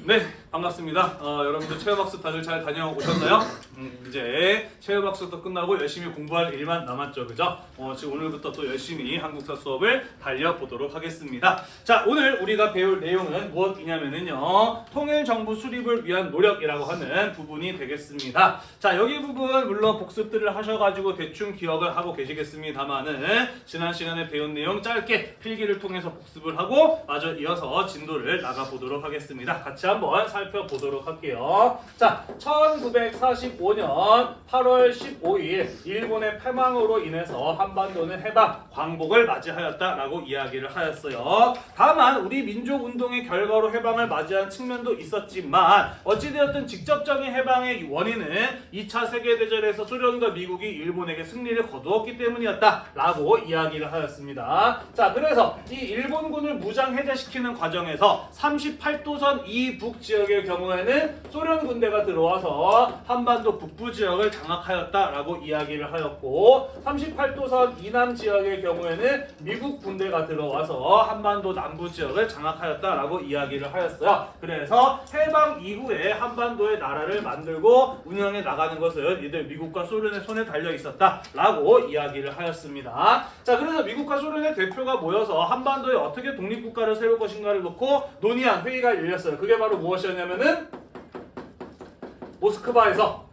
네, 반갑습니다. 여러분들 체험학습 다들 잘 다녀오셨나요? 이제 체험학습도 끝나고 열심히 공부할 일만 남았죠, 그죠? 지금 오늘부터 또 열심히 한국사 수업을 달려보도록 하겠습니다. 자, 오늘 우리가 배울 내용은 무엇이냐면요, 통일정부 수립을 위한 노력이라고 하는 부분이 되겠습니다. 자, 여기 부분 물론 복습들을 하셔가지고 대충 기억을 하고 계시겠습니다만은 지난 시간에 배운 내용 짧게 필기를 통해서 복습을 하고 마저 이어서 진도를 나가보도록 하겠습니다. 같이 한번 살펴보도록 할게요. 자, 1945년 8월 15일 일본의 패망으로 인해서 한반도는 해방, 광복을 맞이하였다라고 이야기를 하였어요. 다만 우리 민족운동의 결과로 해방을 맞이한 측면도 있었지만 어찌되었든 직접적인 해방의 원인은 2차 세계대전에서 소련과 미국이 일본에게 승리를 거두었기 때문이었다라고 이야기를 하였습니다. 자, 그래서 이 일본군을 무장 해제시키는 과정에서 38도선 이북 지역의 경우에는 소련 군대가 들어와서 한반도 북부 지역을 장악하였다라고 이야기를 하였고, 38도선 이남 지역의 경우에는 미국 군대가 들어와서 한반도 남부 지역을 장악하였다라고 이야기를 하였어요. 그래서 해방 이후에 한반도의 나라를 만들고 운영해 나가는 것은 이들 미국과 소련의 손에 달려 있었다라고 이야기를 하였습니다. 자, 그래서 미국과 소련의 대표가 모여서 한반도에 어떻게 독립국가를 세울 것인가를 놓고 논의한 회의가 열렸어요. 그게 바로 무엇이었냐면은 모스크바에서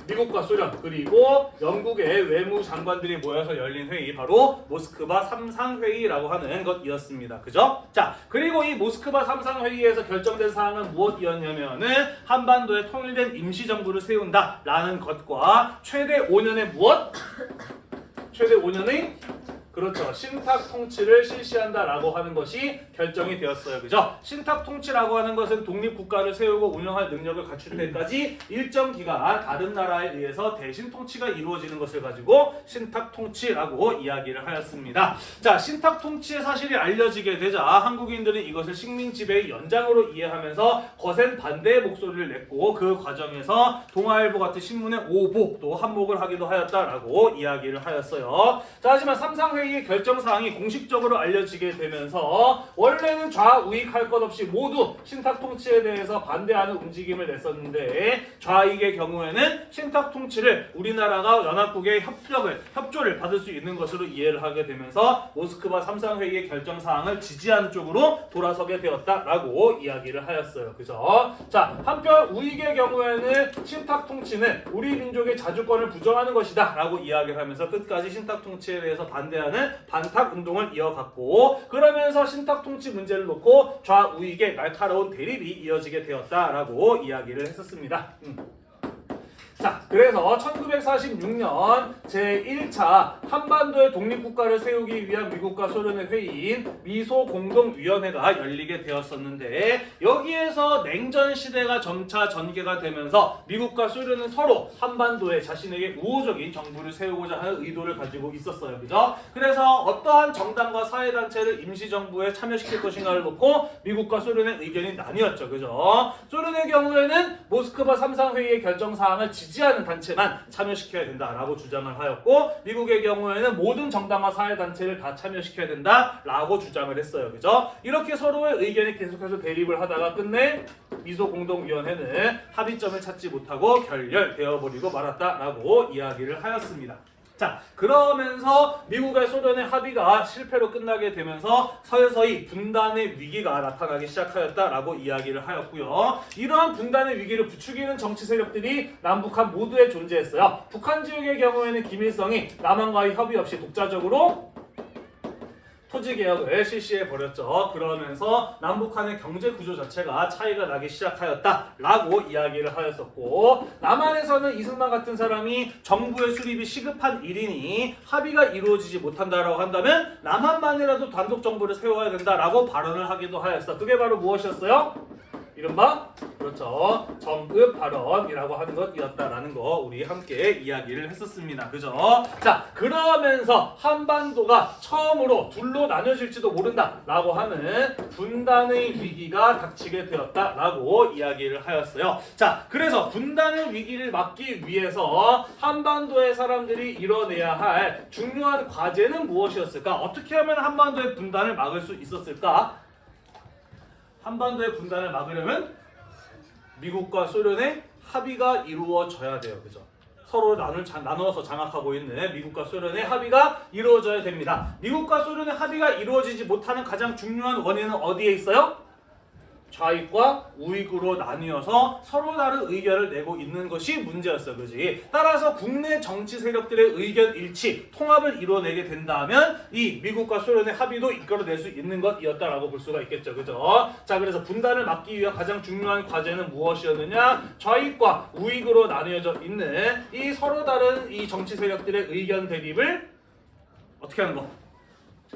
미국과 소련 그리고 영국의 외무장관들이 모여서 열린 회의, 바로 모스크바 삼상회의라고 하는 것이었습니다. 그죠? 자, 그리고 이 모스크바 삼상회의에서 결정된 사항은 무엇이었냐면은 한반도에 통일된 임시정부를 세운다라는 것과 최대 5년의 무엇? 최대 5년의 그렇죠, 신탁 통치를 실시한다라고 하는 것이 결정이 되었어요. 그죠? 신탁 통치라고 하는 것은 독립국가를 세우고 운영할 능력을 갖출 때까지 일정 기간 다른 나라에 의해서 대신 통치가 이루어지는 것을 가지고 신탁 통치라고 이야기를 하였습니다. 자, 신탁 통치의 사실이 알려지게 되자 한국인들은 이것을 식민 지배의 연장으로 이해하면서 거센 반대의 목소리를 냈고, 그 과정에서 동아일보 같은 신문에 오보 또 한몫을 하기도 하였다라고 이야기를 하였어요. 자, 하지만 삼상회의 이 결정사항이 공식적으로 알려지게 되면서 원래는 좌우익할 것 없이 모두 신탁 통치에 대해서 반대하는 움직임을 냈었는데, 좌익의 경우에는 신탁 통치를 우리나라가 연합국의 협조를 받을 수 있는 것으로 이해를 하게 되면서 모스크바 삼상회의의 결정사항을 지지하는 쪽으로 돌아서게 되었다라고 이야기를 하였어요. 그죠? 자, 한편 우익의 경우에는 신탁 통치는 우리 민족의 자주권을 부정하는 것이다 라고 이야기를 하면서 끝까지 신탁 통치에 대해서 반대하는 반탁 운동을 이어갔고, 그러면서 신탁 통치 문제를 놓고 좌우익의 날카로운 대립이 이어지게 되었다라고 이야기를 했었습니다. 자, 그래서 1946년 제1차 한반도의 독립국가를 세우기 위한 미국과 소련의 회의인 미소공동위원회가 열리게 되었었는데, 여기에서 냉전 시대가 점차 전개가 되면서 미국과 소련은 서로 한반도에 자신에게 우호적인 정부를 세우고자 하는 의도를 가지고 있었어요. 그죠? 그래서 어떠한 정당과 사회단체를 임시정부에 참여시킬 것인가를 놓고 미국과 소련의 의견이 나뉘었죠. 그죠? 소련의 경우에는 모스크바 삼상회의의 결정사항을 지지하는 단체만 참여시켜야 된다라고 주장을 하였고, 미국의 경우에는 모든 정당과 사회단체를 다 참여시켜야 된다라고 주장을 했어요. 그죠? 이렇게 서로의 의견이 계속해서 대립을 하다가 끝내 미소공동위원회는 합의점을 찾지 못하고 결렬되어버리고 말았다라고 이야기를 하였습니다. 자, 그러면서 미국과 소련의 합의가 실패로 끝나게 되면서 서서히 분단의 위기가 나타나기 시작하였다라고 이야기를 하였고요. 이러한 분단의 위기를 부추기는 정치 세력들이 남북한 모두에 존재했어요. 북한 지역의 경우에는 김일성이 남한과의 협의 없이 독자적으로 토지개혁을 실시해버렸죠. 그러면서 남북한의 경제구조 자체가 차이가 나기 시작하였다라고 이야기를 하였었고, 남한에서는 이승만 같은 사람이 정부의 수립이 시급한 일이니 합의가 이루어지지 못한다라고 한다면 남한만이라도 단독 정부를 세워야 된다라고 발언을 하기도 하였어. 그게 바로 무엇이었어요? 이른바 그렇죠, 정급 발언이라고 하는 것이었다라는 거 우리 함께 이야기를 했었습니다. 그죠? 자, 그러면서 한반도가 처음으로 둘로 나뉘어질지도 모른다라고 하는 분단의 위기가 닥치게 되었다라고 이야기를 하였어요. 자, 그래서 분단의 위기를 막기 위해서 한반도의 사람들이 이뤄내야 할 중요한 과제는 무엇이었을까? 어떻게 하면 한반도의 분단을 막을 수 있었을까? 한반도의 분단을 막으려면 미국과 소련의 합의가 이루어져야 돼요. 그죠? 서로 나눠서 장악하고 있는 미국과 소련의 합의가 이루어져야 됩니다. 미국과 소련의 합의가 이루어지지 못하는 가장 중요한 원인은 어디에 있어요? 좌익과 우익으로 나뉘어서 서로 다른 의견을 내고 있는 것이 문제였어요. 그지? 따라서 국내 정치 세력들의 의견 일치, 통합을 이뤄내게 된다면 이 미국과 소련의 합의도 이끌어낼 수 있는 것이었다라고 볼 수가 있겠죠. 그죠? 자, 그래서 분단을 막기 위한 가장 중요한 과제는 무엇이었느냐? 좌익과 우익으로 나뉘어져 있는 이 서로 다른 이 정치 세력들의 의견 대립을 어떻게 하는 거?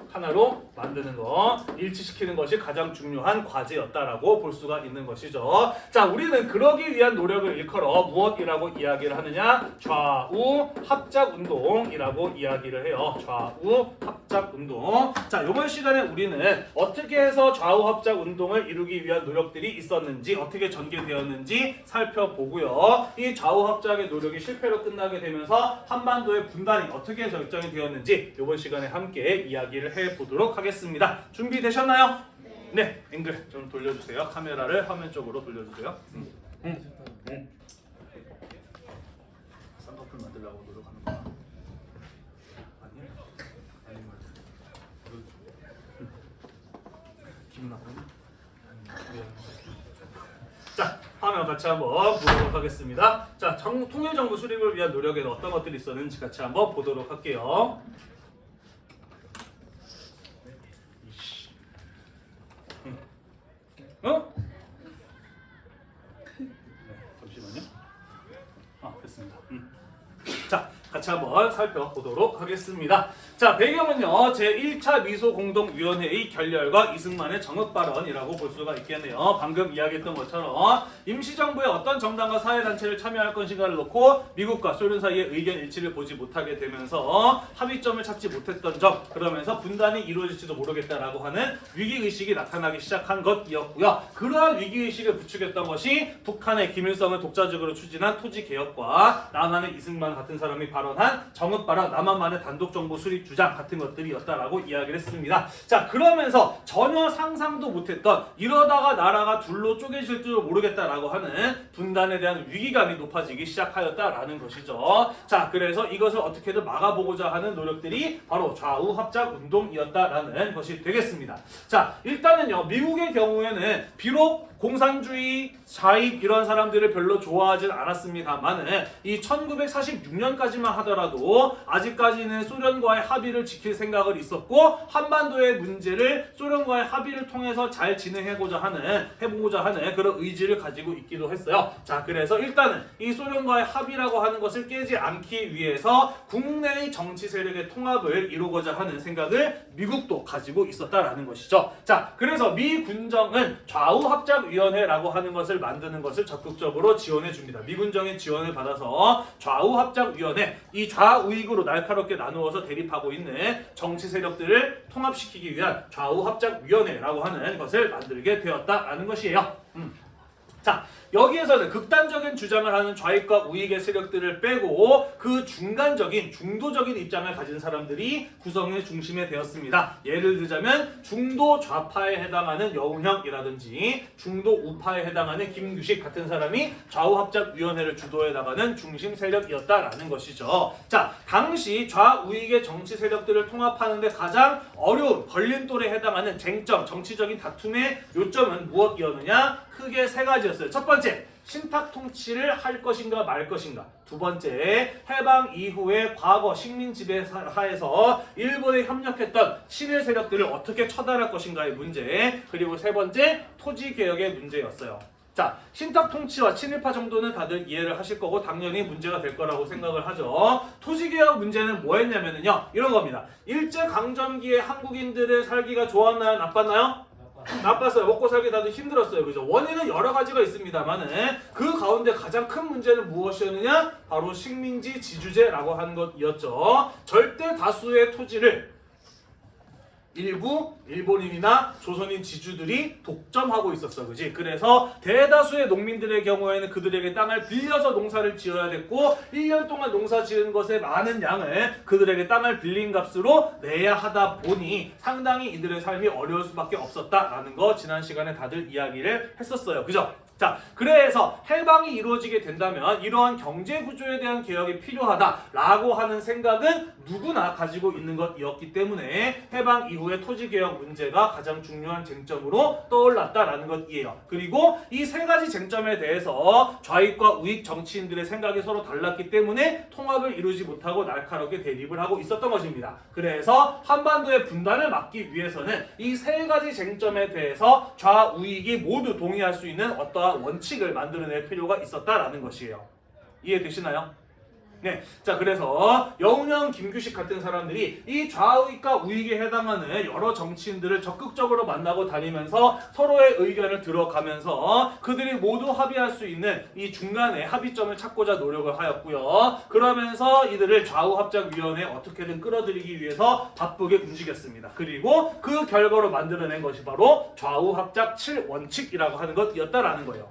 하나로 만드는 거, 일치시키는 것이 가장 중요한 과제였다라고 볼 수가 있는 것이죠. 자, 우리는 그러기 위한 노력을 일컬어 무엇이라고 이야기를 하느냐? 좌우 합작 운동이라고 이야기를 해요. 좌우 합작 운동. 자, 이번 시간에 우리는 어떻게 해서 좌우 합작 운동을 이루기 위한 노력들이 있었는지, 어떻게 전개되었는지 살펴보고요. 이 좌우 합작의 노력이 실패로 끝나게 되면서 한반도의 분단이 어떻게 결정이 되었는지 이번 시간에 함께 이야기를 해보도록 하겠습니다. 준비되셨나요? 네, 앵글 좀 돌려주세요. 카메라를 화면 쪽으로 돌려주세요. 쌍꺼풀 만들려고 노력하는 거야. 아니야? 아닌 것 같아. 기분 나쁘네. 자, 화면 같이 한번 보도록 하겠습니다. 자, 통일정부 수립을 위한 노력에는 어떤 것들이 있었는지 같이 한번 보도록 할게요. 어? 네, 잠시만요. 됐습니다. 자, 같이 한번 살펴보도록 하겠습니다. 자, 배경은요, 제1차 미소공동위원회의 결렬과 이승만의 정읍 발언이라고 볼 수가 있겠네요. 방금 이야기했던 것처럼 임시정부의 어떤 정당과 사회단체를 참여할 것인가를 놓고 미국과 소련 사이의 의견 일치를 보지 못하게 되면서 합의점을 찾지 못했던 점, 그러면서 분단이 이루어질지도 모르겠다라고 하는 위기의식이 나타나기 시작한 것이었고요. 그러한 위기의식을 부추겼던 것이 북한의 김일성을 독자적으로 추진한 토지개혁과 남한의 이승만 같은 사람이 발언한 정읍 발언, 남한만의 단독정부 수립 주장 같은 것들이었다라고 이야기를 했습니다. 자, 그러면서 전혀 상상도 못했던 이러다가 나라가 둘로 쪼개질 줄 모르겠다라고 하는 분단에 대한 위기감이 높아지기 시작하였다라는 것이죠. 자, 그래서 이것을 어떻게든 막아보고자 하는 노력들이 바로 좌우 합작 운동이었다라는 것이 되겠습니다. 자, 일단은요, 미국의 경우에는 비록 공산주의, 좌익 이런 사람들을 별로 좋아하진 않았습니다만은 이 1946년까지만 하더라도 아직까지는 소련과의 합의를 지킬 생각을 있었고 한반도의 문제를 소련과의 합의를 통해서 잘 진행해보고자 하는 그런 의지를 가지고 있기도 했어요. 자, 그래서 일단은 이 소련과의 합의라고 하는 것을 깨지 않기 위해서 국내의 정치 세력의 통합을 이루고자 하는 생각을 미국도 가지고 있었다라는 것이죠. 자, 그래서 미 군정은 좌우 합작 위원회라고 하는 것을 만드는 것을 적극적으로 지원해 줍니다. 미군정의 지원을 받아서 좌우합작위원회, 이 좌우익으로 날카롭게 나누어서 대립하고 있는 정치 세력들을 통합시키기 위한 좌우합작위원회라고 하는 것을 만들게 되었다라는 것이에요. 자, 여기에서는 극단적인 주장을 하는 좌익과 우익의 세력들을 빼고 그 중간적인 중도적인 입장을 가진 사람들이 구성의 중심에 되었습니다. 예를 들자면 중도 좌파에 해당하는 여운형이라든지 중도 우파에 해당하는 김규식 같은 사람이 좌우합작위원회를 주도해 나가는 중심 세력이었다라는 것이죠. 자, 당시 좌우익의 정치 세력들을 통합하는 데 가장 어려운 걸림돌에 해당하는 쟁점, 정치적인 다툼의 요점은 무엇이었느냐? 크게 세 가지였어요. 첫 번째, 신탁 통치를 할 것인가 말 것인가. 두 번째, 해방 이후에 과거 식민 지배 하에서 일본에 협력했던 친일 세력들을 어떻게 처단할 것인가의 문제. 그리고 세 번째, 토지 개혁의 문제였어요. 자, 신탁 통치와 친일파 정도는 다들 이해를 하실 거고 당연히 문제가 될 거라고 생각을 하죠. 토지 개혁 문제는 뭐였냐면요, 이런 겁니다. 일제 강점기에 한국인들의 살기가 좋았나요, 나빴나요? 나빴어요. 먹고 살기 다들 힘들었어요. 그죠? 원인은 여러 가지가 있습니다만은 그 가운데 가장 큰 문제는 무엇이었느냐? 바로 식민지 지주제라고 하는 것이었죠. 절대 다수의 토지를 일부 일본인이나 조선인 지주들이 독점하고 있었어, 그지? 그래서 대다수의 농민들의 경우에는 그들에게 땅을 빌려서 농사를 지어야 됐고 1년 동안 농사 지은 것의 많은 양을 그들에게 땅을 빌린 값으로 내야 하다 보니 상당히 이들의 삶이 어려울 수밖에 없었다라는 거 지난 시간에 다들 이야기를 했었어요, 그죠? 자, 그래서 해방이 이루어지게 된다면 이러한 경제 구조에 대한 개혁이 필요하다라고 하는 생각은 누구나 가지고 있는 것이었기 때문에 해방 이후의 토지개혁 문제가 가장 중요한 쟁점으로 떠올랐다라는 것이에요. 그리고 이 세 가지 쟁점에 대해서 좌익과 우익 정치인들의 생각이 서로 달랐기 때문에 통합을 이루지 못하고 날카롭게 대립을 하고 있었던 것입니다. 그래서 한반도의 분단을 막기 위해서는 이 세 가지 쟁점에 대해서 좌우익이 모두 동의할 수 있는 어떠한 원칙을 만들어낼 필요가 있었다라는 것이에요. 이해되시나요? 네, 자 그래서 여운형, 김규식 같은 사람들이 이 좌우익과 우익에 해당하는 여러 정치인들을 적극적으로 만나고 다니면서 서로의 의견을 들어가면서 그들이 모두 합의할 수 있는 이 중간에 합의점을 찾고자 노력을 하였고요. 그러면서 이들을 좌우합작위원회에 어떻게든 끌어들이기 위해서 바쁘게 움직였습니다. 그리고 그 결과로 만들어낸 것이 바로 좌우합작 7원칙이라고 하는 것이었다라는 거예요.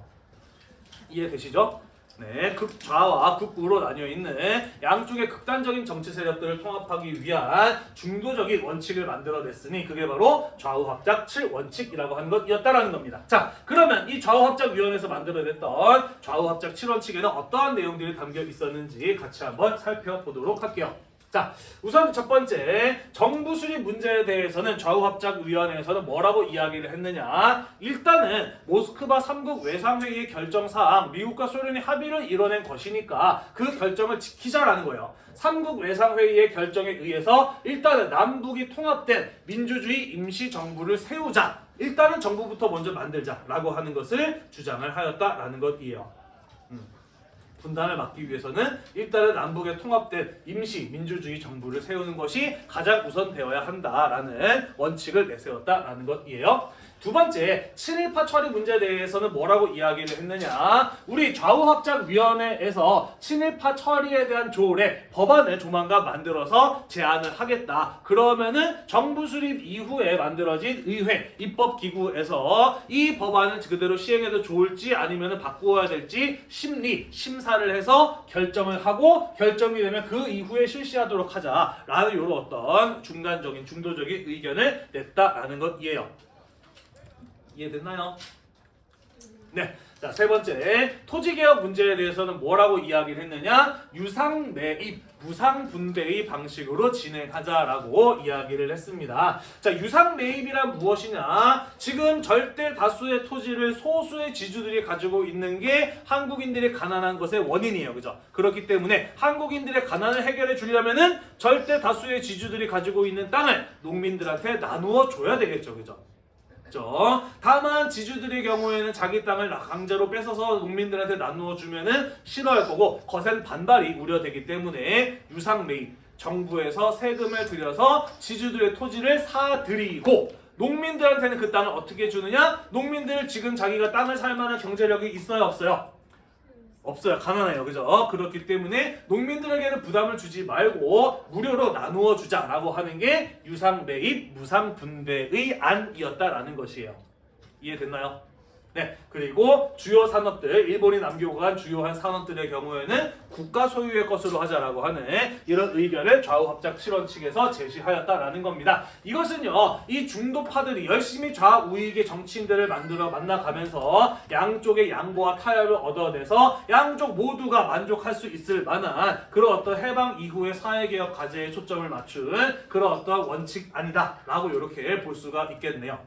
이해되시죠? 네, 극좌와 극우로 나뉘어 있는 양쪽의 극단적인 정치 세력들을 통합하기 위한 중도적인 원칙을 만들어냈으니 그게 바로 좌우합작 7원칙이라고 하는 것이었다라는 겁니다. 자, 그러면 이 좌우합작위원회에서 만들어냈던 좌우합작 7원칙에는 어떠한 내용들이 담겨 있었는지 같이 한번 살펴보도록 할게요. 자, 우선 첫 번째, 정부 수립 문제에 대해서는 좌우합작위원회에서는 뭐라고 이야기를 했느냐. 일단은 모스크바 3국 외상회의의 결정사항, 미국과 소련이 합의를 이뤄낸 것이니까 그 결정을 지키자라는 거예요. 3국 외상회의의 결정에 의해서 일단은 남북이 통합된 민주주의 임시정부를 세우자. 일단은 정부부터 먼저 만들자라고 하는 것을 주장을 하였다라는 것이에요. 분단을 막기 위해서는 일단은 남북의 통합된 임시 민주주의 정부를 세우는 것이 가장 우선되어야 한다라는 원칙을 내세웠다라는 것이에요. 두 번째, 친일파 처리 문제에 대해서는 뭐라고 이야기를 했느냐. 우리 좌우합작위원회에서 친일파 처리에 대한 조례, 법안을 조만간 만들어서 제안을 하겠다. 그러면은 정부 수립 이후에 만들어진 의회, 입법기구에서 이 법안을 그대로 시행해도 좋을지 아니면 바꾸어야 될지 심사를 해서 결정을 하고 결정이 되면 그 이후에 실시하도록 하자라는 이런 어떤 중간적인 중도적인 의견을 냈다라는 것이에요. 이해됐나요? 네. 자, 세 번째, 토지개혁 문제에 대해서는 뭐라고 이야기를 했느냐? 유상매입, 무상분배의 방식으로 진행하자라고 이야기를 했습니다. 자, 유상매입이란 무엇이냐? 지금 절대 다수의 토지를 소수의 지주들이 가지고 있는 게 한국인들이 가난한 것의 원인이에요. 그죠? 그렇기 때문에 한국인들의 가난을 해결해 주려면은 절대 다수의 지주들이 가지고 있는 땅을 농민들한테 나누어 줘야 되겠죠. 그죠? 다만 지주들의 경우에는 자기 땅을 강제로 뺏어서 농민들한테 나누어 주면은 싫어할 거고 거센 반발이 우려되기 때문에 유상매입, 정부에서 세금을 들여서 지주들의 토지를 사들이고 농민들한테는 그 땅을 어떻게 주느냐? 농민들 지금 자기가 땅을 살 만한 경제력이 있어요, 없어요? 없어요. 가난해요. 그죠? 그렇기 때문에 농민들에게는 부담을 주지 말고 무료로 나누어 주자라고 하는 게 유상매입, 무상분배의 안이었다라는 것이에요. 이해됐나요? 네, 그리고 주요 산업들, 일본이 남기고 간 주요한 산업들의 경우에는 국가 소유의 것으로 하자라고 하는 이런 의견을 좌우합작 7원칙에서 제시하였다라는 겁니다. 이것은요, 이 중도파들이 열심히 좌우익의 정치인들을 만나가면서 양쪽의 양보와 타협을 얻어내서 양쪽 모두가 만족할 수 있을 만한 그런 어떤 해방 이후의 사회개혁 과제에 초점을 맞춘 그런 어떤 원칙 아니다라고 이렇게 볼 수가 있겠네요.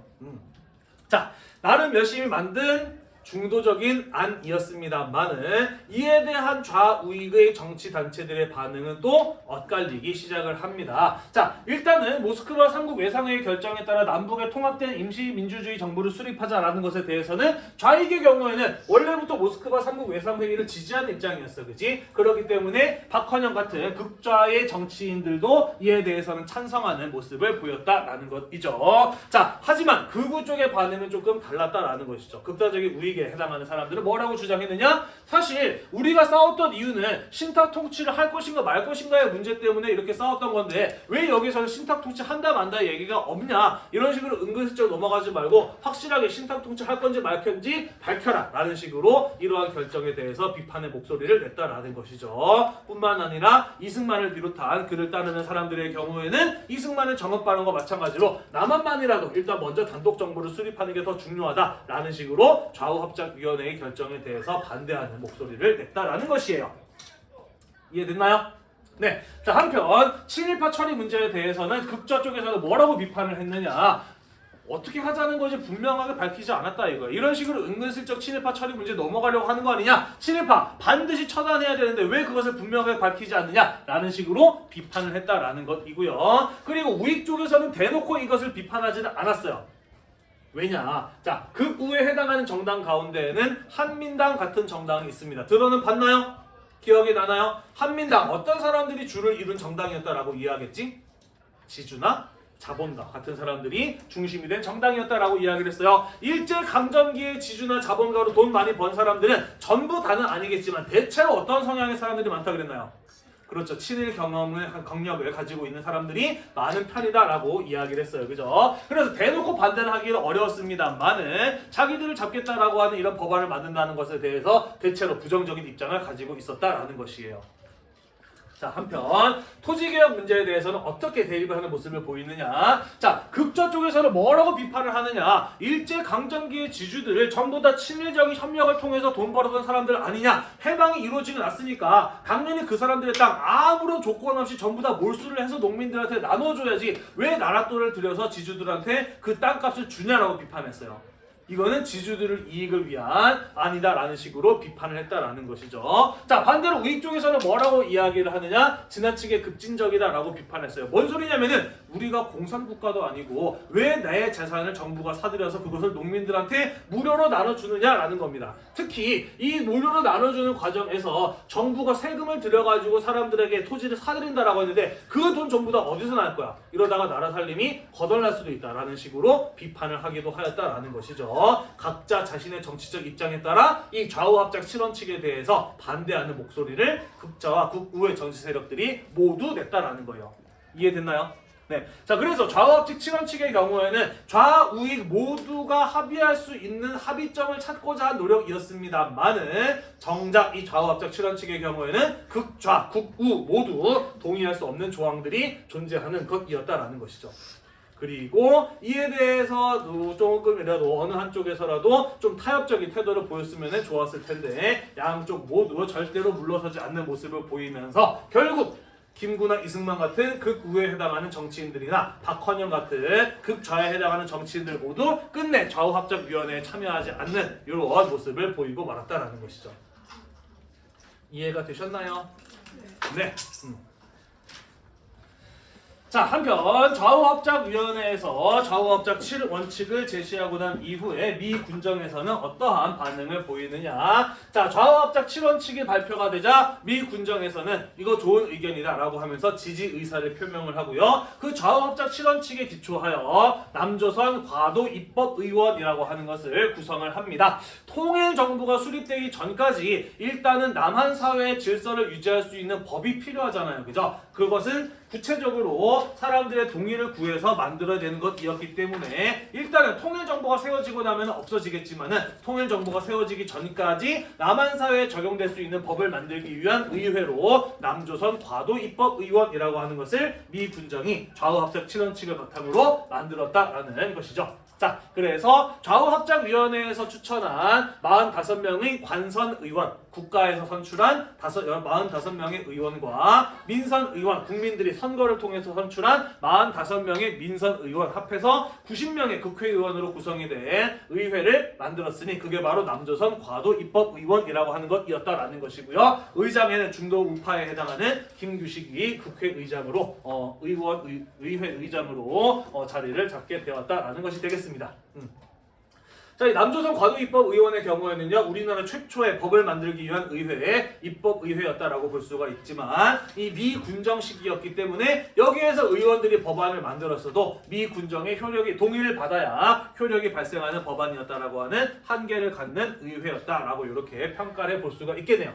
자, 나름 열심히 만든 중도적인 안이었습니다만은 이에 대한 좌우익의 정치단체들의 반응은 또 엇갈리기 시작을 합니다. 자, 일단은 모스크바 3국 외상회의 결정에 따라 남북의 통합된 임시민주주의 정부를 수립하자라는 것에 대해서는 좌익의 경우에는 원래부터 모스크바 3국 외상회의를 지지하는 입장이었어. 그지? 그렇기 때문에 박헌영 같은 극좌의 정치인들도 이에 대해서는 찬성하는 모습을 보였다라는 것이죠. 자, 하지만 극우 쪽의 반응은 조금 달랐다라는 것이죠. 극단적인 우익 우익에 해당하는 사람들은 뭐라고 주장했느냐? 사실 우리가 싸웠던 이유는 신탁 통치를 할 것인가 말 것인가의 문제 때문에 이렇게 싸웠던 건데 왜 여기서는 신탁 통치 한다 만다 얘기가 없냐? 이런 식으로 은근슬쩍 넘어가지 말고 확실하게 신탁 통치 할 건지 말 건지 밝혀라 라는 식으로 이러한 결정에 대해서 비판의 목소리를 냈다라는 것이죠. 뿐만 아니라 이승만을 비롯한 그를 따르는 사람들의 경우에는 이승만을 정업하는 것과 마찬가지로 남한만이라도 일단 먼저 단독 정부를 수립하는 게 더 중요하다라는 식으로 좌우합작위원회의 결정에 대해서 반대하는 목소리를 냈다라는 것이에요. 이해됐나요? 네. 자, 한편 친일파 처리 문제에 대해서는 극좌 쪽에서는 뭐라고 비판을 했느냐? 어떻게 하자는 것이 분명하게 밝히지 않았다 이거야. 이런 식으로 은근슬쩍 친일파 처리 문제 넘어가려고 하는 거 아니냐? 친일파 반드시 처단해야 되는데 왜 그것을 분명하게 밝히지 않느냐라는 식으로 비판을 했다라는 것이고요. 그리고 우익 쪽에서는 대놓고 이것을 비판하지는 않았어요. 왜냐? 자, 극우에 해당하는 정당 가운데에는 한민당 같은 정당이 있습니다. 들어는 봤나요? 기억이 나나요? 한민당 어떤 사람들이 주를 이룬 정당이었다라고 이해하겠지? 지주나 자본가 같은 사람들이 중심이 된 정당이었다라고 이야기를 했어요. 일제강점기의 지주나 자본가로 돈 많이 번 사람들은 전부 다는 아니겠지만 대체로 어떤 성향의 사람들이 많다 그랬나요? 그렇죠. 친일 경력을 가지고 있는 사람들이 많은 편이다라고 이야기를 했어요. 그죠? 그래서 대놓고 반대를 하기는 어려웠습니다만은 자기들을 잡겠다라고 하는 이런 법안을 만든다는 것에 대해서 대체로 부정적인 입장을 가지고 있었다라는 것이에요. 자, 한편 토지개혁 문제에 대해서는 어떻게 대립을 하는 모습을 보이느냐? 자, 극좌 쪽에서는 뭐라고 비판을 하느냐? 일제강점기의 지주들을 전부 다 친일적인 협력을 통해서 돈 벌었던 사람들 아니냐? 해방이 이루어지고 났으니까 당연히 그 사람들의 땅 아무런 조건 없이 전부 다 몰수를 해서 농민들한테 나눠줘야지 왜 나라 돈을 들여서 지주들한테 그 땅값을 주냐라고 비판했어요. 이거는 지주들의 이익을 위한 아니다라는 식으로 비판을 했다라는 것이죠. 자, 반대로 우익 쪽에서는 뭐라고 이야기를 하느냐? 지나치게 급진적이다라고 비판했어요. 뭔 소리냐면은 우리가 공산국가도 아니고 왜 내 재산을 정부가 사들여서 그것을 농민들한테 무료로 나눠주느냐라는 겁니다. 특히 이 무료로 나눠주는 과정에서 정부가 세금을 들여가지고 사람들에게 토지를 사들인다라고 했는데 그 돈 전부 다 어디서 날 거야? 이러다가 나라 살림이 거덜날 수도 있다라는 식으로 비판을 하기도 하였다라는 것이죠. 각자 자신의 정치적 입장에 따라 이 좌우합작 실언측에 대해서 반대하는 목소리를 극좌와 극우의 정치 세력들이 모두 냈다라는 거예요. 이해됐나요? 네. 자, 그래서 좌우합작 실언측의 경우에는 좌우익 모두가 합의할 수 있는 합의점을 찾고자 한 노력이었습니다만은 정작 이 좌우합작 실언측의 경우에는 극좌, 극우 모두 동의할 수 없는 조항들이 존재하는 것이었다라는 것이죠. 그리고 이에 대해서도 조금이라도 어느 한쪽에서라도 좀 타협적인 태도를 보였으면 좋았을 텐데 양쪽 모두 절대로 물러서지 않는 모습을 보이면서 결국 김구나 이승만 같은 극우에 해당하는 정치인들이나 박헌영 같은 극좌에 해당하는 정치인들 모두 끝내 좌우합작위원회에 참여하지 않는 이런 모습을 보이고 말았다라는 것이죠. 이해가 되셨나요? 네. 자, 한편 좌우합작위원회에서 좌우합작 7원칙을 제시하고 난 이후에 미 군정에서는 어떠한 반응을 보이느냐? 자, 좌우합작 7원칙이 발표가 되자 미 군정에서는 이거 좋은 의견이다 라고 하면서 지지 의사를 표명을 하고요. 그 좌우합작 7원칙에 기초하여 남조선 과도 입법의원이라고 하는 것을 구성을 합니다. 통일정부가 수립되기 전까지 일단은 남한 사회의 질서를 유지할 수 있는 법이 필요하잖아요. 그죠? 그것은 구체적으로 사람들의 동의를 구해서 만들어야 되는 것이었기 때문에 일단은 통일정부가 세워지고 나면 없어지겠지만은 통일정부가 세워지기 전까지 남한 사회에 적용될 수 있는 법을 만들기 위한 의회로 남조선 과도입법의원이라고 하는 것을 미 군정이 좌우합작 7원칙을 바탕으로 만들었다라는 것이죠. 자, 그래서 좌우합작위원회에서 추천한 45명의 관선의원, 국가에서 선출한 45명의 의원과 민선의원, 국민들이 선거를 통해서 선출한 45명의 민선의원 합해서 90명의 국회의원으로 구성이 된 의회를 만들었으니 그게 바로 남조선 과도입법의원이라고 하는 것이었다라는 것이고요. 의장에는 중도 우파에 해당하는 김규식이 국회의장으로 의회 의장으로 자리를 잡게 되었다라는 것이 되겠습니다. 자, 이 남조선 과도입법의원의 경우에는요, 우리나라 최초의 법을 만들기 위한 의회, 입법의회였다라고 볼 수가 있지만 이 미군정 시기였기 때문에 여기에서 의원들이 법안을 만들었어도 미군정의 효력이 동의를 받아야 효력이 발생하는 법안이었다라고 하는 한계를 갖는 의회였다라고 이렇게 평가를 볼 수가 있겠네요.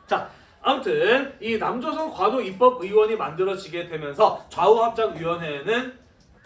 자, 아무튼 이 남조선 과도입법의원이 만들어지게 되면서 좌우합작위원회는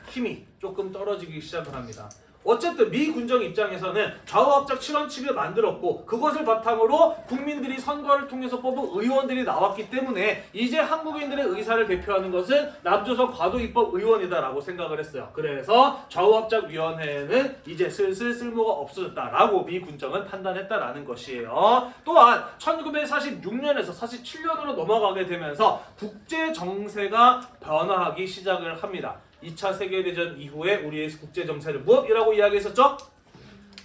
힘이 조금 떨어지기 시작을 합니다. 어쨌든 미군정 입장에서는 좌우합작 7원칙을 만들었고 그것을 바탕으로 국민들이 선거를 통해서 뽑은 의원들이 나왔기 때문에 이제 한국인들의 의사를 대표하는 것은 남조선 과도입법의원이다라고 생각을 했어요. 그래서 좌우합작위원회는 이제 슬슬 쓸모가 없어졌다라고 미군정은 판단했다라는 것이에요. 또한 1946년에서 47년으로 넘어가게 되면서 국제 정세가 변화하기 시작을 합니다. 2차 세계대전 이후에 우리의 국제정세를 무엇이라고 이야기했었죠?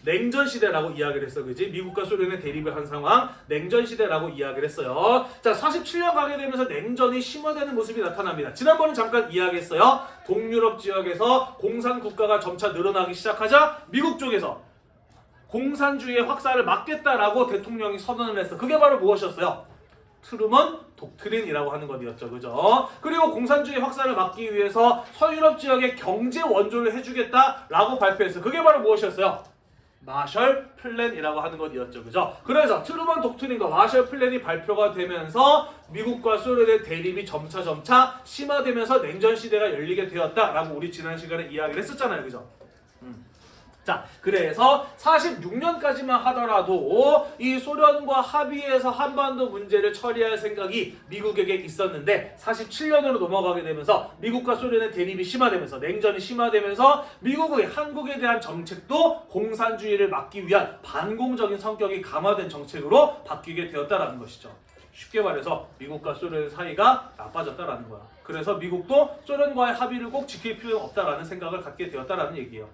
냉전시대라고 이야기를 했어. 그지? 미국과 소련의 대립을 한 상황, 냉전시대라고 이야기를 했어요. 자, 47년 가게 되면서 냉전이 심화되는 모습이 나타납니다. 지난번에 잠깐 이야기했어요. 동유럽 지역에서 공산국가가 점차 늘어나기 시작하자 미국 쪽에서 공산주의의 확산을 막겠다라고 대통령이 선언을 했어. 그게 바로 무엇이었어요? 트루먼 독트린이라고 하는 것이었죠. 그죠? 그리고 공산주의 확산을 막기 위해서 서유럽 지역에 경제 원조를 해주겠다라고 발표했어요. 그게 바로 무엇이었어요? 마셜 플랜이라고 하는 것이었죠. 그죠? 그래서 트루먼 독트린과 마셜 플랜이 발표가 되면서 미국과 소련의 대립이 점차 심화되면서 냉전 시대가 열리게 되었다라고 우리 지난 시간에 이야기를 했었잖아요. 그죠? 자, 그래서 46년까지만 하더라도 이 소련과 합의해서 한반도 문제를 처리할 생각이 미국에게 있었는데 47년으로 넘어가게 되면서 미국과 소련의 대립이 심화되면서 냉전이 심화되면서 미국의 한국에 대한 정책도 공산주의를 막기 위한 반공적인 성격이 강화된 정책으로 바뀌게 되었다라는 것이죠. 쉽게 말해서 미국과 소련의 사이가 나빠졌다라는 거야. 그래서 미국도 소련과의 합의를 꼭 지킬 필요는 없다라는 생각을 갖게 되었다라는 얘기예요.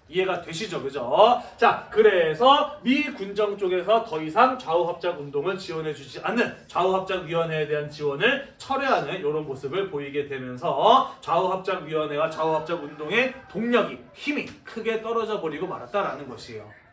이해가 되시죠? 그죠? 자, 그래서 미 군정 쪽에서 더 이상 좌우합작 운동을 지원해주지 않는 좌우합작위원회에 대한 지원을 철회하는 이런 모습을 보이게 되면서 좌우합작위원회와 좌우합작 운동의 동력이, 힘이 크게 떨어져 버리고 말았다라는 것이에요.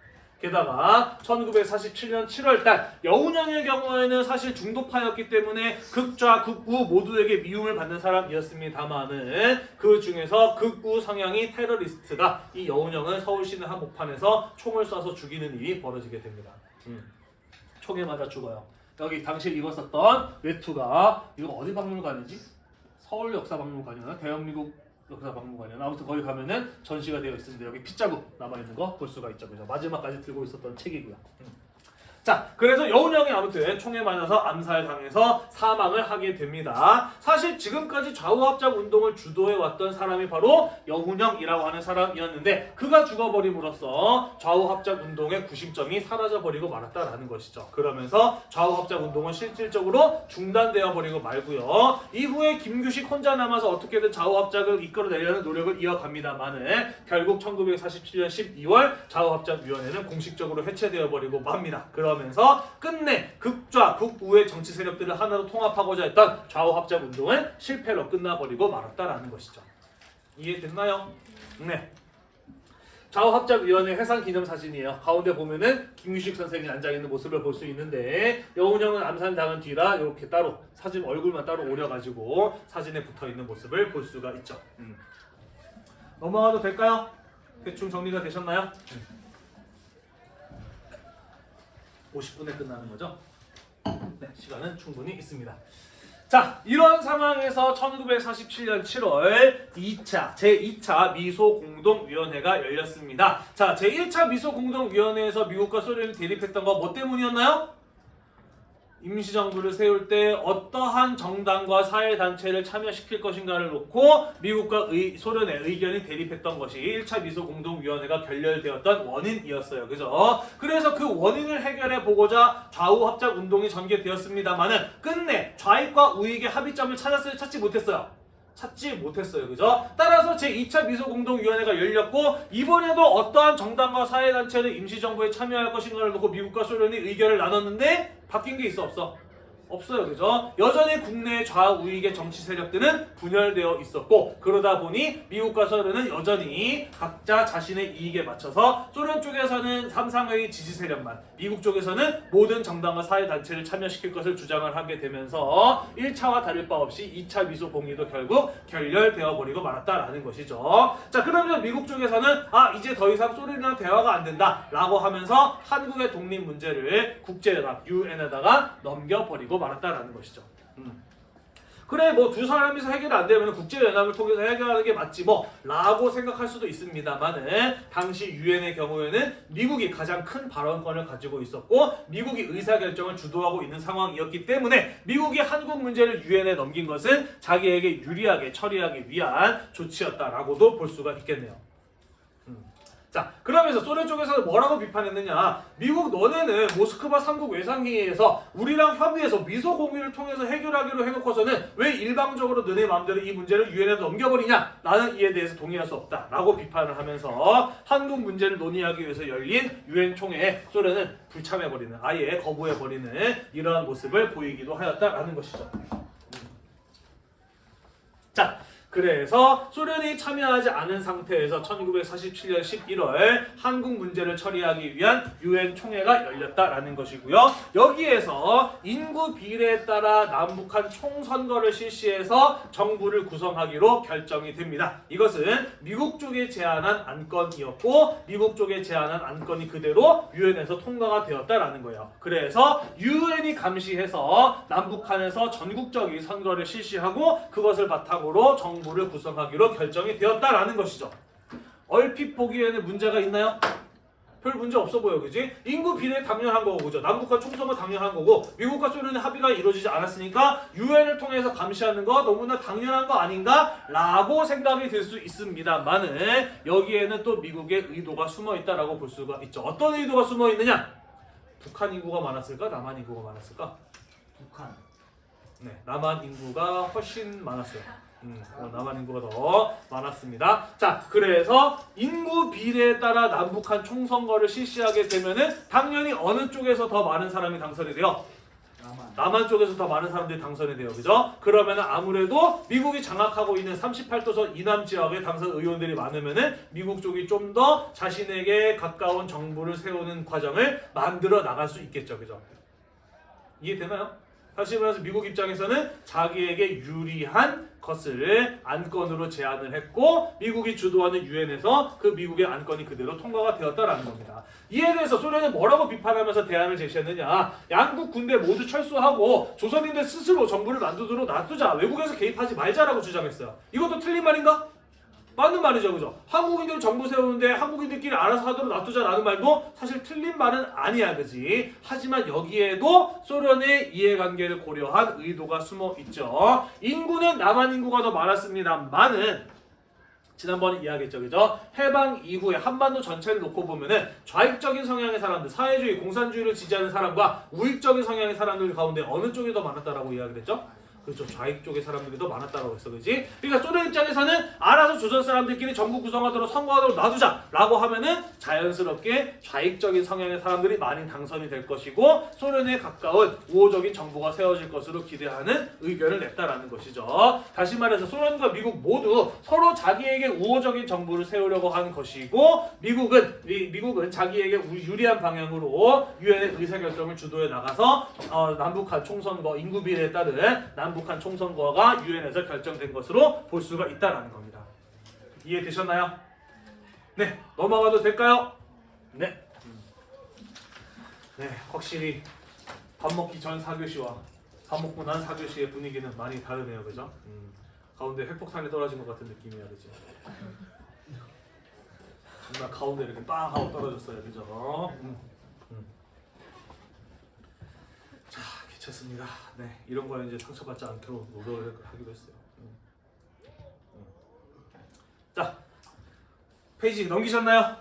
게다가 1947년 7월달 여운형의 경우에는 사실 중도파였기 때문에 극좌, 극우 모두에게 미움을 받는 사람이었습니다만은 그 중에서 극우 성향이 테러리스트다. 이 여운형은 서울시내 한복판에서 총을 쏴서 죽이는 일이 벌어지게 됩니다. 총에 맞아 죽어요. 여기 당시에 입었었던 외투가 이거 어디 박물관이지? 서울역사박물관이나 대한민국 역사박물관이나 아무튼 거기 가면은 전시가 되어 있습니다. 여기 핏자국 남아있는 거 볼 수가 있죠. 그죠? 마지막까지 들고 있었던 책이고요. 자, 그래서 여운형이 아무튼 총에 맞아서 암살당해서 사망을 하게 됩니다. 사실 지금까지 좌우합작 운동을 주도해왔던 사람이 바로 여운형이라고 하는 사람이었는데 그가 죽어버림으로써 좌우합작 운동의 구심점이 사라져버리고 말았다라는 것이죠. 그러면서 좌우합작 운동은 실질적으로 중단되어 버리고 말고요. 이후에 김규식 혼자 남아서 어떻게든 좌우합작을 이끌어내려는 노력을 이어갑니다만은 결국 1947년 12월 좌우합작위원회는 공식적으로 해체되어 버리고 맙니다. 그러면서 끝내 극좌, 극우의 정치 세력들을 하나로 통합하고자 했던 좌우합작 운동은 실패로 끝나버리고 말았다라는 것이죠. 이해됐나요? 네. 좌우합작위원회 해상기념사진이에요. 가운데 보면은 김유식 선생이 앉아있는 모습을 볼 수 있는데 여운형은 암살당한 뒤라 이렇게 따로 사진 얼굴만 따로 오려가지고 사진에 붙어있는 모습을 볼 수가 있죠. 넘어가도 될까요? 대충 정리가 되셨나요? 50분에 끝나는 거죠? 네, 시간은 충분히 있습니다. 자, 이런 상황에서 1947년 7월 제2차 미소공동위원회가 열렸습니다. 자, 제1차 미소공동위원회에서 미국과 소련이 대립했던 거 뭐 때문이었나요? 임시정부를 세울 때 어떠한 정당과 사회단체를 참여시킬 것인가를 놓고 미국과 소련의 의견이 대립했던 것이 1차 미소공동위원회가 결렬되었던 원인이었어요. 그죠? 그래서 그 원인을 해결해보고자 좌우합작 운동이 전개되었습니다만은 끝내 좌익과 우익의 합의점을 찾지 못했어요. 그죠? 따라서 제2차 미소공동위원회가 열렸고 이번에도 어떠한 정당과 사회단체는 임시정부에 참여할 것인가를 놓고 미국과 소련이 의견을 나눴는데 바뀐 게 있어 없어? 없어요. 그죠? 여전히 국내 좌우익의 정치 세력들은 분열되어 있었고 그러다 보니 미국과 소련은 여전히 각자 자신의 이익에 맞춰서 소련 쪽에서는 삼상회의 지지 세력만, 미국 쪽에서는 모든 정당과 사회단체를 참여시킬 것을 주장을 하게 되면서 1차와 다를 바 없이 2차 미소 봉의도 결국 결렬되어 버리고 말았다라는 것이죠. 자, 그러면 미국 쪽에서는 이제 더 이상 소련이랑 대화가 안 된다 라고 하면서 한국의 독립 문제를 국제연합 UN에다가 넘겨버리고 말았다라는 것이죠. 그래 뭐 두 사람이서 해결 안 되면 국제연합을 통해서 해결하는 게 맞지 뭐 라고 생각할 수도 있습니다만은 당시 유엔의 경우에는 미국이 가장 큰 발언권을 가지고 있었고 미국이 의사결정을 주도하고 있는 상황이었기 때문에 미국이 한국 문제를 유엔에 넘긴 것은 자기에게 유리하게 처리하기 위한 조치였다라고도 볼 수가 있겠네요. 자, 그러면서 소련 쪽에서는 뭐라고 비판했느냐? 미국 너네는 모스크바 3국 외상회의에서 우리랑 협의해서 미소 공유를 통해서 해결하기로 해놓고서는 왜 일방적으로 너네 마음대로 이 문제를 유엔에 넘겨버리냐? 나는 이에 대해서 동의할 수 없다 라고 비판을 하면서 한국 문제를 논의하기 위해서 열린 유엔 총회에 소련은 불참해버리는, 아예 거부해버리는 이러한 모습을 보이기도 하였다라는 것이죠. 자, 그래서 소련이 참여하지 않은 상태에서 1947년 11월 한국 문제를 처리하기 위한 유엔 총회가 열렸다라는 것이고요. 여기에서 인구 비례에 따라 남북한 총선거를 실시해서 정부를 구성하기로 결정이 됩니다. 이것은 미국 쪽에 제안한 안건이었고 미국 쪽에 제안한 안건이 그대로 유엔에서 통과가 되었다라는 거예요. 그래서 유엔이 감시해서 남북한에서 전국적인 선거를 실시하고 그것을 바탕으로 정부를 구성하기로 결정이 되었다라는 것이죠. 얼핏 보기에는 문제가 있나요? 별 문제 없어 보여, 그지? 인구 비례 당연한 거고, 그죠? 남북한 총선거 당연한 거고, 미국과 소련의 합의가 이루어지지 않았으니까 유엔을 통해서 감시하는 거 너무나 당연한 거 아닌가? 라고 생각이 들 수 있습니다만은 여기에는 또 미국의 의도가 숨어 있다라고 볼 수가 있죠. 어떤 의도가 숨어 있느냐? 북한 인구가 많았을까? 남한 인구가 많았을까? 북한. 네, 남한 인구가 훨씬 많았어요. 남한 인구가 더 많았습니다. 자, 그래서 인구 비례에 따라 남북한 총선거를 실시하게 되면은 당연히 어느 쪽에서 더 많은 사람이 당선이 돼요? 남한 쪽에서 더 많은 사람들이 당선이 돼요. 그죠? 그러면은 아무래도 미국이 장악하고 있는 38도선 이남 지역의 당선 의원들이 많으면은 미국 쪽이 좀 더 자신에게 가까운 정부를 세우는 과정을 만들어 나갈 수 있겠죠. 그죠? 이해되나요? 사실 말해서 미국 입장에서는 자기에게 유리한 것을 안건으로 제안을 했고 미국이 주도하는 유엔에서 그 미국의 안건이 그대로 통과가 되었다라는 겁니다. 이에 대해서 소련은 뭐라고 비판하면서 대안을 제시했느냐? 양국 군대 모두 철수하고 조선인들 스스로 정부를 만들도록 놔두자, 외국에서 개입하지 말자라고 주장했어요. 이것도 틀린 말인가? 맞는 말이죠, 그죠? 한국인들이 정부 세우는데 한국인들끼리 알아서 하도록 놔두자라는 말도 사실 틀린 말은 아니야, 그지? 하지만 여기에도 소련의 이해관계를 고려한 의도가 숨어 있죠. 인구는 남한 인구가 더 많았습니다만은 지난번에 이야기했죠, 그죠? 해방 이후에 한반도 전체를 놓고 보면은 좌익적인 성향의 사람들, 사회주의, 공산주의를 지지하는 사람과 우익적인 성향의 사람들 가운데 어느 쪽이 더 많았다라고 이야기를 했죠? 그렇죠. 좌익 쪽의 사람들이 더 많았다고 했어, 그지? 그러니까 소련 입장에서는 알아서 조선 사람들끼리 정부 구성하도록 선거하도록 놔두자라고 하면은 자연스럽게 좌익적인 성향의 사람들이 많이 당선이 될 것이고 소련에 가까운 우호적인 정부가 세워질 것으로 기대하는 의견을 냈다라는 것이죠. 다시 말해서 소련과 미국 모두 서로 자기에게 우호적인 정부를 세우려고 하는 것이고 미국은 자기에게 유리한 방향으로 유엔의 의사결정을 주도해 나가서 남북한 총선거 인구 비례에 따른 남북한 총선거가 유엔에서 결정된 것으로 볼 수가 있다라는 겁니다. 이해되셨나요? 네, 넘어가도 될까요? 네. 네, 확실히 밥 먹기 전 4교시와 밥 먹고 난 4교시의 분위기는 많이 다르네요, 그죠? 가운데 핵폭탄이 떨어진 것 같은 느낌이야, 그죠? 정말 가운데 이렇게 빵 하고 떨어졌어요, 그죠? 자, 괜찮습니다. 네, 이런 거에 이제 상처받지 않도록 노력을 하기로 했어요. 자, 페이지 넘기셨나요?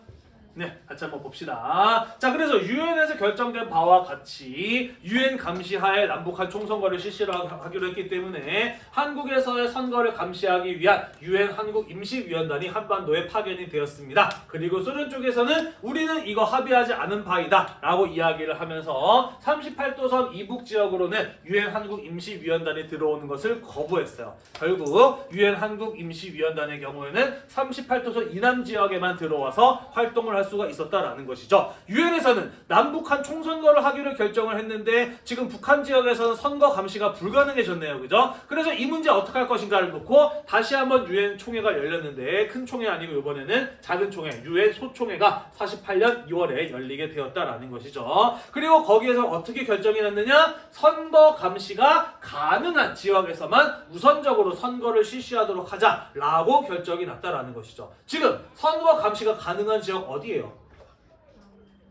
네, 같이 한번 봅시다. 자, 그래서 유엔에서 결정된 바와 같이 유엔 감시하에 남북한 총선거를 실시하기로 했기 때문에 한국에서의 선거를 감시하기 위한 유엔 한국 임시위원단이 한반도에 파견이 되었습니다. 그리고 소련 쪽에서는 우리는 이거 합의하지 않은 바이다 라고 이야기를 하면서 38도선 이북 지역으로는 유엔 한국 임시위원단이 들어오는 것을 거부했어요. 결국 유엔 한국 임시위원단의 경우에는 38도선 이남 지역에만 들어와서 활동을 할 수가 있었다라는 것이죠. 유엔에서는 남북한 총선거를 하기로 결정을 했는데 지금 북한 지역에서는 선거 감시가 불가능해졌네요. 그죠? 그래서 이 문제 어떻게 할 것인가를 놓고 다시 한번 유엔 총회가 열렸는데 큰 총회 아니고 이번에는 작은 총회, 유엔 소총회가 48년 2월에 열리게 되었다라는 것이죠. 그리고 거기에서 어떻게 결정이 났느냐? 선거 감시가 가능한 지역에서만 우선적으로 선거를 실시하도록 하자라고 결정이 났다라는 것이죠. 지금 선거 감시가 가능한 지역 어디예요?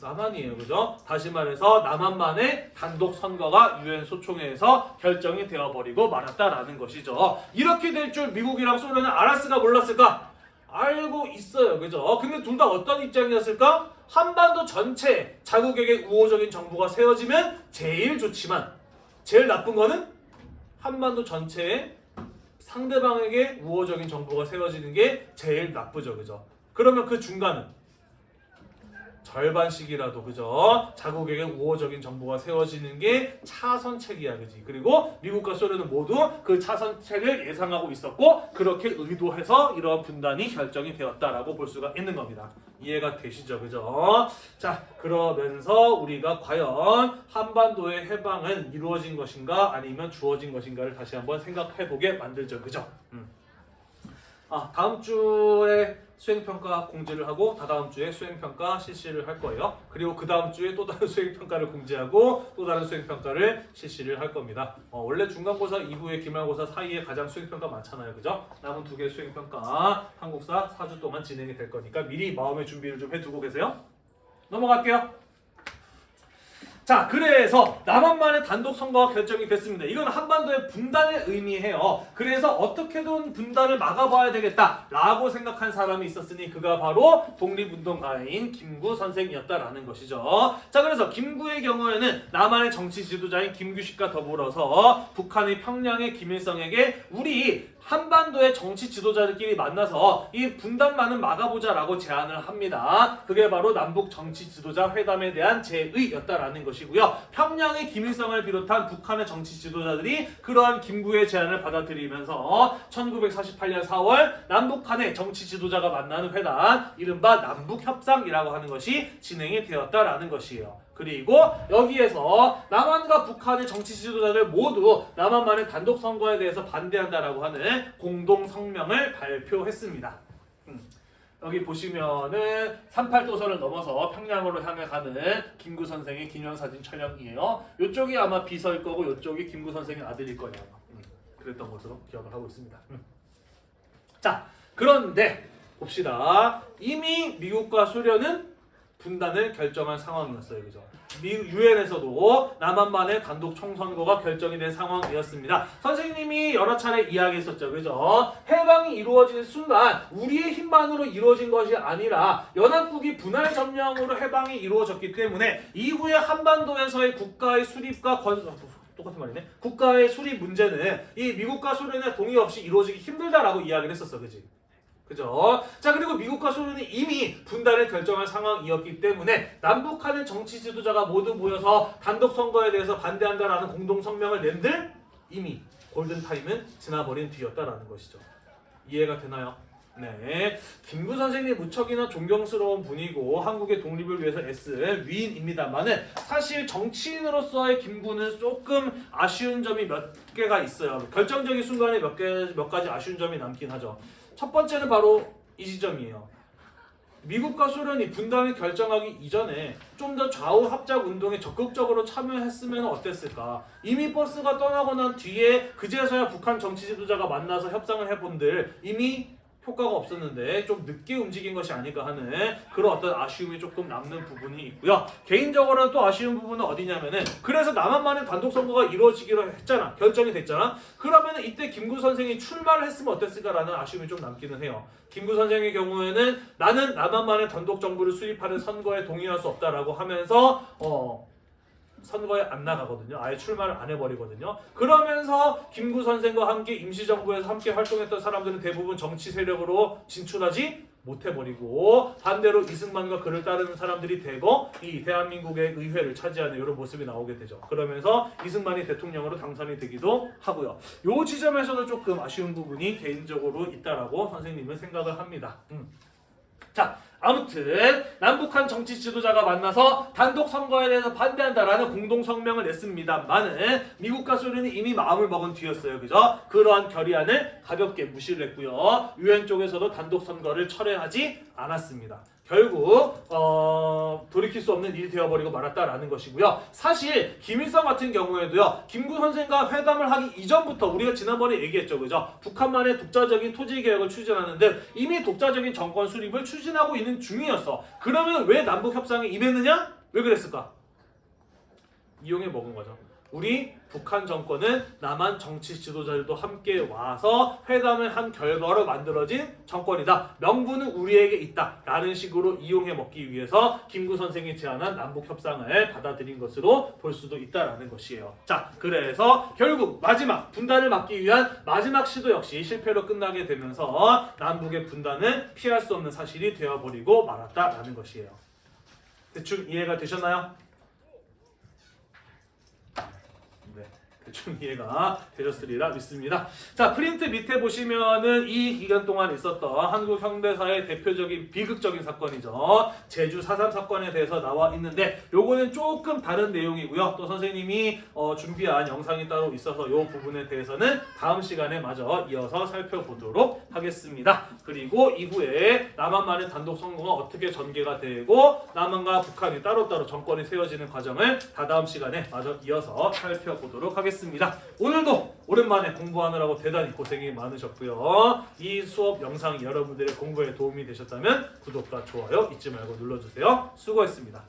남한이에요. 그죠? 다시 말해서 남한만의 단독 선거가 유엔 소총회에서 결정이 되어버리고 말았다라는 것이죠. 이렇게 될 줄 미국이랑 소련은 알았을까 몰랐을까? 알고 있어요. 그죠? 근데 둘 다 어떤 입장이었을까? 한반도 전체에 자국에게 우호적인 정부가 세워지면 제일 좋지만 제일 나쁜 거는 한반도 전체에 상대방에게 우호적인 정부가 세워지는 게 제일 나쁘죠. 그죠? 그러면 그 중간은 절반씩이라도 그죠? 자국에게 우호적인 정부가 세워지는 게 차선책이야, 그지? 그리고 미국과 소련은 모두 그 차선책을 예상하고 있었고 그렇게 의도해서 이러한 분단이 결정이 되었다라고 볼 수가 있는 겁니다. 이해가 되시죠, 그죠? 자, 그러면서 우리가 과연 한반도의 해방은 이루어진 것인가 아니면 주어진 것인가를 다시 한번 생각해보게 만들죠, 그죠? 다음 주에 수행평가 공지를 하고 다다음 주에 수행평가 실시를 할 거예요. 그리고 그 다음 주에 또 다른 수행평가를 공지하고 또 다른 수행평가를 실시를 할 겁니다. 원래 중간고사 이후에 기말고사 사이에 가장 수행평가 많잖아요. 그죠? 남은 2개 수행평가 한국사 4주 동안 진행이 될 거니까 미리 마음의 준비를 좀 해두고 계세요. 넘어갈게요. 자, 그래서 남한만의 단독 선거가 결정이 됐습니다. 이건 한반도의 분단을 의미해요. 그래서 어떻게든 분단을 막아봐야 되겠다라고 생각한 사람이 있었으니 그가 바로 독립운동가인 김구 선생이었다라는 것이죠. 자, 그래서 김구의 경우에는 남한의 정치 지도자인 김규식과 더불어서 북한의 평양의 김일성에게 우리 한반도의 정치 지도자들끼리 만나서 이 분단만은 막아보자라고 제안을 합니다. 그게 바로 남북 정치 지도자 회담에 대한 제의였다라는 것이고요. 평양의 김일성을 비롯한 북한의 정치 지도자들이 그러한 김구의 제안을 받아들이면서 1948년 4월 남북한의 정치 지도자가 만나는 회담, 이른바 남북협상이라고 하는 것이 진행이 되었다라는 것이에요. 그리고 여기에서 남한과 북한의 정치 지도자들 모두 남한만의 단독 선거에 대해서 반대한다라고 하는 공동 성명을 발표했습니다. 여기 보시면은 38도선을 넘어서 평양으로 향해 가는 김구 선생의 기념사진 촬영이에요. 이쪽이 아마 비서일 거고 이쪽이 김구 선생의 아들일 거예요. 그랬던 것으로 기억을 하고 있습니다. 자, 그런데 봅시다. 이미 미국과 소련은 분단을 결정한 상황이었어요. 그죠? 유엔에서도 남한만의 단독 총선거가 결정이 된 상황이었습니다. 선생님이 여러 차례 이야기했었죠. 그죠? 해방이 이루어진 순간 우리의 힘만으로 이루어진 것이 아니라 연합국이 분할 점령으로 해방이 이루어졌기 때문에 이후에 한반도에서의 국가의 수립과 똑같은 말이네. 국가의 수립 문제는 이 미국과 소련의 동의 없이 이루어지기 힘들다라고 이야기를 했었어. 그지? 그죠? 자, 그리고 미국과 소련이 이미 분단을 결정한 상황이었기 때문에 남북한의 정치 지도자가 모두 모여서 단독 선거에 대해서 반대한다라는 공동 성명을 낸들 이미 골든타임은 지나버린 뒤였다라는 것이죠. 이해가 되나요? 네, 김구 선생님 무척이나 존경스러운 분이고 한국의 독립을 위해서 애쓴 위인입니다만은 사실 정치인으로서의 김구는 조금 아쉬운 점이 몇 개가 있어요. 결정적인 순간에 몇 가지 아쉬운 점이 남긴 하죠. 첫 번째는 바로 이 지점이에요. 미국과 소련이 분단을 결정하기 이전에 좀 더 좌우 합작 운동에 적극적으로 참여했으면 어땠을까? 이미 버스가 떠나고 난 뒤에 그제서야 북한 정치 지도자가 만나서 협상을 해본들 이미 효과가 없었는데 좀 늦게 움직인 것이 아닐까 하는 그런 어떤 아쉬움이 조금 남는 부분이 있고요. 개인적으로는 또 아쉬운 부분은 어디냐면은 그래서 남한만의 단독 선거가 이루어지기로 했잖아. 결정이 됐잖아. 그러면은 이때 김구 선생이 출마를 했으면 어땠을까라는 아쉬움이 좀 남기는 해요. 김구 선생의 경우에는 나는 남한만의 단독 정부를 수립하는 선거에 동의할 수 없다라고 하면서 선거에 안 나가거든요. 아예 출마를 안 해버리거든요. 그러면서 김구 선생과 함께 임시정부에서 함께 활동했던 사람들은 대부분 정치 세력으로 진출하지 못해버리고 반대로 이승만과 그를 따르는 사람들이 되고 이 대한민국의 의회를 차지하는 이런 모습이 나오게 되죠. 그러면서 이승만이 대통령으로 당선이 되기도 하고요. 이 지점에서도 조금 아쉬운 부분이 개인적으로 있다라고 선생님은 생각을 합니다. 자, 아무튼 남북한 정치 지도자가 만나서 단독 선거에 대해서 반대한다라는 공동 성명을 냈습니다만은 미국과 소련이 이미 마음을 먹은 뒤였어요. 그죠? 그러한 결의안을 가볍게 무시를 했고요. 유엔 쪽에서도 단독 선거를 철회하지 않았습니다. 결국 돌이킬 수 없는 일이 되어버리고 말았다라는 것이고요. 사실 김일성 같은 경우에도요. 김구 선생과 회담을 하기 이전부터 우리가 지난번에 얘기했죠. 그죠? 북한만의 독자적인 토지개혁을 추진하는 등 이미 독자적인 정권 수립을 추진하고 있는 중이었어. 그러면 왜 남북협상에 임했느냐? 왜 그랬을까? 이용해 먹은 거죠. 우리 북한 정권은 남한 정치 지도자들도 함께 와서 회담을 한 결과로 만들어진 정권이다. 명분은 우리에게 있다. 라는 식으로 이용해 먹기 위해서 김구 선생이 제안한 남북협상을 받아들인 것으로 볼 수도 있다라는 것이에요. 자, 그래서 결국 마지막 분단을 막기 위한 마지막 시도 역시 실패로 끝나게 되면서 남북의 분단은 피할 수 없는 사실이 되어버리고 말았다라는 것이에요. 대충 이해가 되셨나요? 대충 이해가 되셨으리라 믿습니다. 자, 프린트 밑에 보시면은 이 기간 동안 있었던 한국 현대사의 대표적인 비극적인 사건이죠. 제주 4.3 사건에 대해서 나와 있는데 요거는 조금 다른 내용이고요. 또 선생님이 준비한 영상이 따로 있어서 요 부분에 대해서는 다음 시간에 마저 이어서 살펴보도록 하겠습니다. 그리고 이후에 남한만의 단독 선거가 어떻게 전개가 되고 남한과 북한이 따로따로 정권이 세워지는 과정을 다다음 시간에 마저 이어서 살펴보도록 하겠습니다. 오늘도 오랜만에 공부하느라고 대단히 고생이 많으셨고요. 이 수업 영상이 여러분들의 공부에 도움이 되셨다면 구독과 좋아요 잊지 말고 눌러주세요. 수고했습니다.